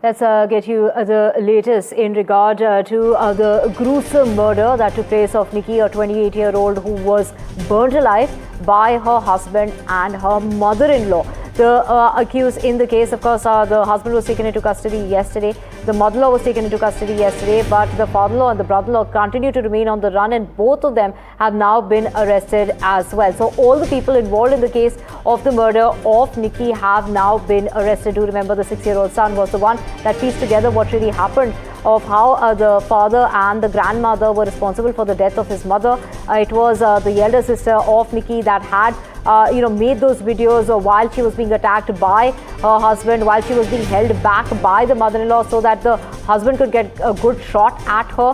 Let's get you the latest in regard to the gruesome murder that took place of Nikki, a 28-year-old who was burnt alive by her husband and her mother-in-law. The accused in the case, of course, the husband was taken into custody yesterday. The mother-in-law was taken into custody yesterday, but the father-in-law and the brother-in-law continue to remain on the run, and both of them have now been arrested as well. So all the people involved in the case of the murder of Nikki have now been arrested. Do remember the 6-year-old son was the one that pieced together what really happened of how the father and the grandmother were responsible for the death of his mother. It was the elder sister of Nikki that had made those videos while she was being attacked by her husband, while she was being held back by the mother-in-law so that the husband could get a good shot at her.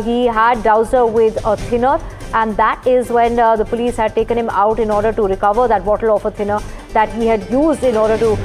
He had doused her with a thinner, and that is when the police had taken him out in order to recover that bottle of a thinner that he had used in order to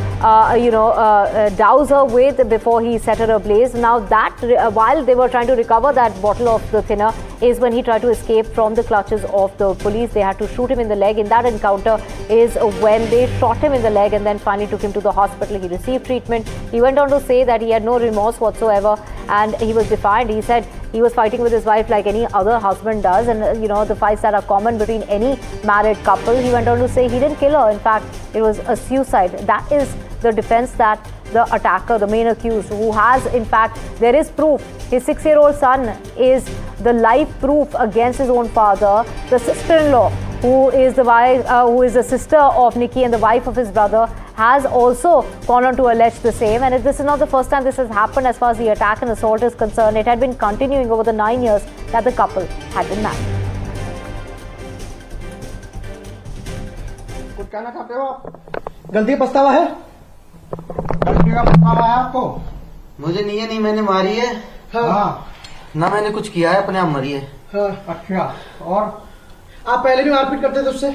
douse her with before he set her ablaze. Now that while they were trying to recover that bottle of the thinner is when he tried to escape from the clutches of the police. They had to shoot him in the leg. In that encounter is when they shot him in the leg and then finally took him to the hospital. He received treatment. He went on to say that he had no remorse whatsoever and he was defiant. He said he was fighting with his wife like any other husband does, and the fights that are common between any married couple. He went on to say he didn't kill her. In fact, it was a suicide. That is the defense that the attacker, the main accused, who has, in fact, there is proof. His 6-year-old son is the live proof against his own father. The sister-in-law, who is the wife, who is the sister of Nikki and the wife of his brother, has also gone on to allege the same. And this is not the first time this has happened as far as the attack and assault is concerned. It had been continuing over the 9 years that the couple had been married. कुछ कहना चाहते हो आप? गलती पछतावा है? गलती का पछतावा है आपको? मुझे नहीं मैंने मारी है। हाँ। ना मैंने कुछ किया है, अपने आप मरी है। हाँ, अच्छा। और आप पहले भी मारपीट करते थे उससे?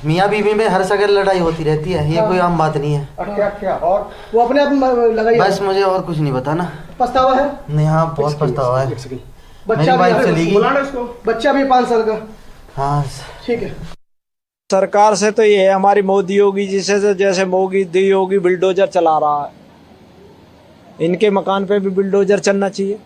मियाँ बीवी में हर जगह लड़ाई होती रहती है, ये कोई आम बात नहीं है। अच्छा। और वो अपने आप लगाई? बस मुझे और कुछ नहीं पता ना। पछतावा है? नहीं, हाँ बहुत पछतावा है। बच्चा भी चली गई। बच्चा भी 5 साल का। हाँ ठीक है। सरकार से तो ये है हमारी मोदी योगी जी से, जैसे मोदी योगी बुलडोजर चला रहा है, इनके मकान पे भी बुलडोजर चलना चाहिए।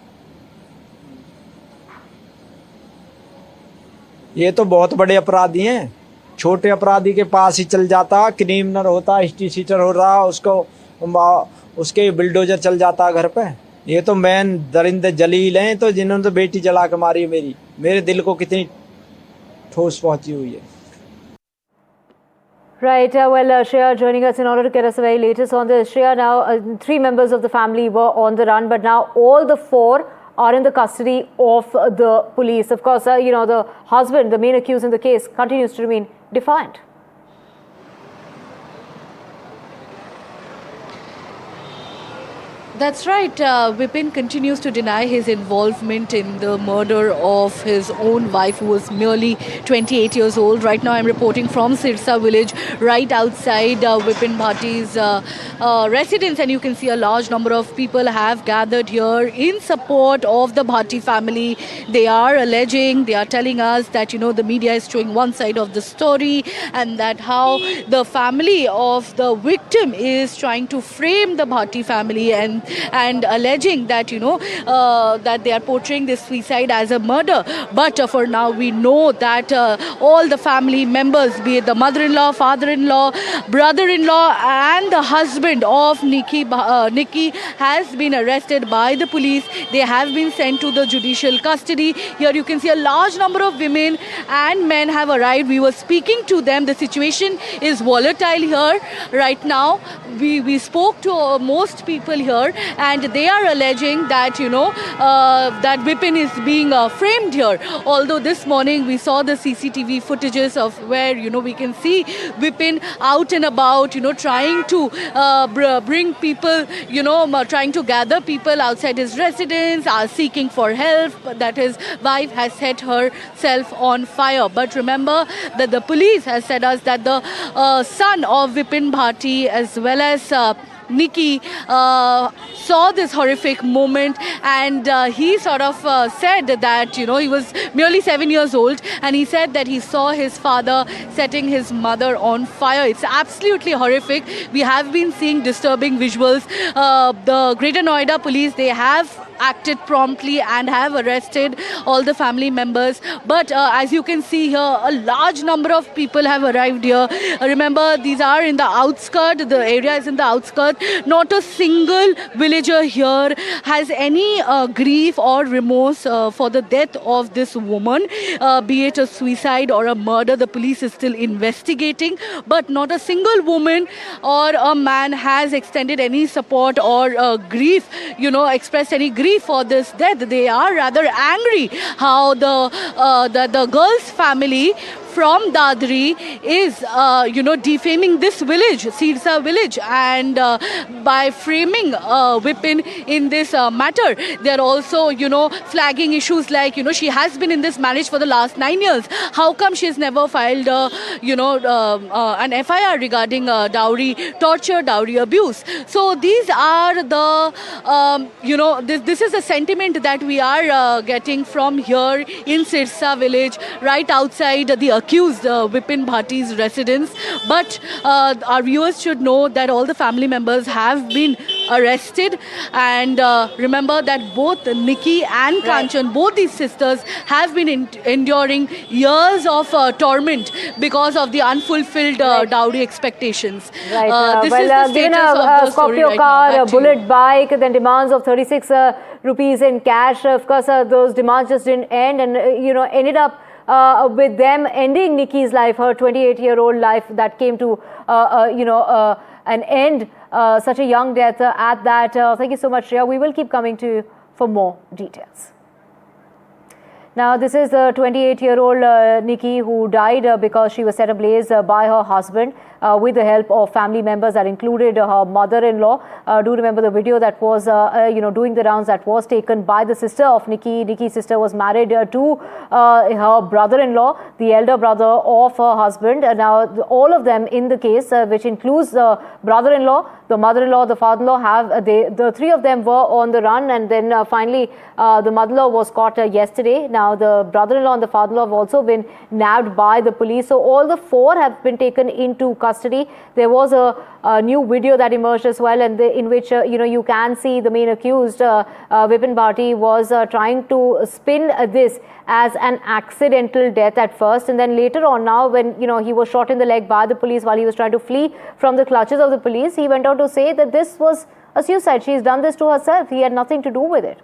ये तो बहुत बड़े अपराधी हैं, छोटे अपराधी के पास ही चल जाता, क्रिमिनल होता, हिस्ट्री सीटर हो रहा, उसके बुलडोजर चल जाता घर पे। ये तो मैन दरिंदे जलील हैं, तो जिन्होंने तो बेटी जला के मारी मेरे दिल को कितनी ठोस पहुंची हुई है। Right. Shreya joining us in order to get us the very latest on this. Shreya, now 3 members of the family were on the run, but now all the 4 are in the custody of the police. Of course, the husband, the main accused in the case, continues to remain defiant. That's right. Vipin continues to deny his involvement in the murder of his own wife, who was merely 28 years old. Right now, I'm reporting from Sirsa village, right outside Vipin Bhatti's residence, and you can see a large number of people have gathered here in support of the Bhatti family. They are alleging, they are telling us that, the media is showing one side of the story, and that how the family of the victim is trying to frame the Bhatti family and alleging that that they are portraying this suicide as a murder. But for now we know that all the family members, be it the mother-in-law, father-in-law, brother-in-law and the husband of Nikki has been arrested by the police. They have been sent to the judicial custody. Here you can see a large number of women and men have arrived. We were speaking to them. The situation is volatile here right now. We spoke to most people here, and they are alleging that that Vipin is being framed here. Although this morning we saw the CCTV footages of where we can see Vipin out and about, trying to bring people, trying to gather people outside his residence, seeking for help. That his wife has set herself on fire. But remember that the police has said us that the son of Vipin Bhatti, as well as Nikki saw this horrific moment, and he sort of said that, you know, he was merely 7 years old, and he said that he saw his father setting his mother on fire. It's absolutely horrific. We have been seeing disturbing visuals. The Greater Noida police, they have acted promptly and have arrested all the family members. But as you can see here, a large number of people have arrived here. Remember, these are in the outskirts. The area is in the outskirts. Not a single villager here has any grief or remorse for the death of this woman, be it a suicide or a murder. The police is still investigating, but not a single woman or a man has extended any support or grief, you know, expressed any grief for this death. They are rather angry how the girl's family from Dadri is, you know, defaming this village, Sirsa village, and by framing Vipin in this matter, they are also, you know, flagging issues like, you know, she has been in this marriage for the last 9 years. How come she has never filed, you know, an FIR regarding dowry torture, dowry abuse? So these are the, you know, this is the sentiment that we are getting from here in Sirsa village, right outside the accused Vipin Bhati's residence. But our viewers should know that all the family members have been arrested, and remember that both Nikki and Kanchan, both these sisters, have been enduring years of torment because of the unfulfilled dowry expectations. Right. This is the given status of the story Scorpio right car, now. a Back to you. bullet bike, then demands of 36 rupees in cash. Of course, those demands just didn't end, and you know, ended up with them ending Nikki's life, her 28-year-old life, that came to you know, an end. Such a young death at that. Thank you so much, Shreya. We will keep coming to you for more details. Now, this is the 28-year-old Nikki, who died because she was set ablaze by her husband with the help of family members that included her mother-in-law. Do remember the video that was, you know, doing the rounds, that was taken by the sister of Nikki. Nikki's sister was married to her brother-in-law, the elder brother of her husband. Now, all of them in the case, which includes the brother-in-law, the mother-in-law, the father-in-law, have the three of them were on the run, and then finally the mother-in-law was caught yesterday. Now, the brother-in-law and the father-in-law have also been nabbed by the police. So all the four have been taken into custody. There was a new video that emerged as well, and in which you know, you can see the main accused, Vipin Bhati, was trying to spin this as an accidental death at first, and then later on, now when, you know, he was shot in the leg by the police while he was trying to flee from the clutches of the police, he went on to say that this was a suicide. She's done this to herself. He had nothing to do with it.